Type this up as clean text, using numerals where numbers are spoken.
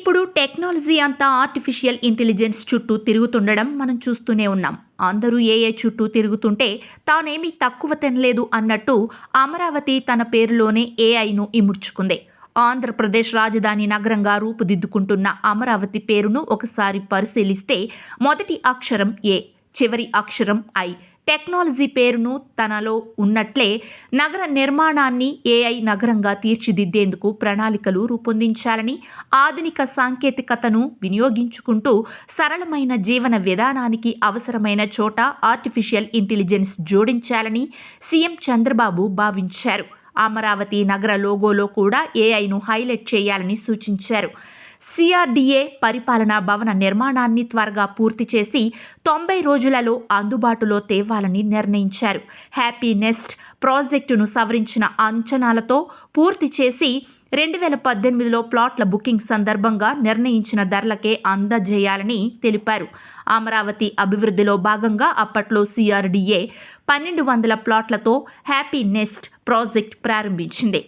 ఇప్పుడు టెక్నాలజీ అంతా artificial intelligence చుట్టూ తిరుగుతుండడం మనం చూస్తూనే ఉన్నాం. అందరూ ఏఐ చుట్టూ తిరుగుతుంటే తానేమీ తక్కువ తినలేదు అన్నట్టు అమరావతి తన పేరులోనే ఏఐను ఇముడ్చుకుంది. ఆంధ్రప్రదేశ్ రాజధాని నగరంగా రూపుదిద్దుకుంటున్న అమరావతి పేరును ఒకసారి పరిశీలిస్తే మొదటి అక్షరం ఏ, చివరి అక్షరం ఐ. టెక్నాలజీ పేరును తనలో ఉన్నట్లే నగర నిర్మాణాన్ని ఏఐ నగరంగా తీర్చిదిద్దేందుకు ప్రణాళికలు రూపొందించాలని, ఆధునిక సాంకేతికతను వినియోగించుకుంటూ సరళమైన జీవన విధానానికి అవసరమైన చోట ఆర్టిఫిషియల్ ఇంటెలిజెన్స్ జోడించాలని సీఎం చంద్రబాబు భావించారు. అమరావతి నగర లోగోలో కూడా ఏఐను హైలైట్ చేయాలని సూచించారు. సిఆర్డీఏ పరిపాలనా భవన నిర్మాణాన్ని త్వరగా పూర్తి చేసి 90 రోజులలో అందుబాటులో తేవాలని నిర్ణయించారు. హ్యాపీ నెస్ట్ ప్రాజెక్టును సవరించిన అంచనాలతో పూర్తి చేసి 2018లో ప్లాట్ల బుకింగ్ సందర్భంగా నిర్ణయించిన ధరలకే అందజేయాలని తెలిపారు. అమరావతి అభివృద్ధిలో భాగంగా అప్పట్లో సిఆర్డీఏ 1200 ప్లాట్లతో హ్యాపీ నెస్ట్ ప్రాజెక్ట్ ప్రారంభించింది.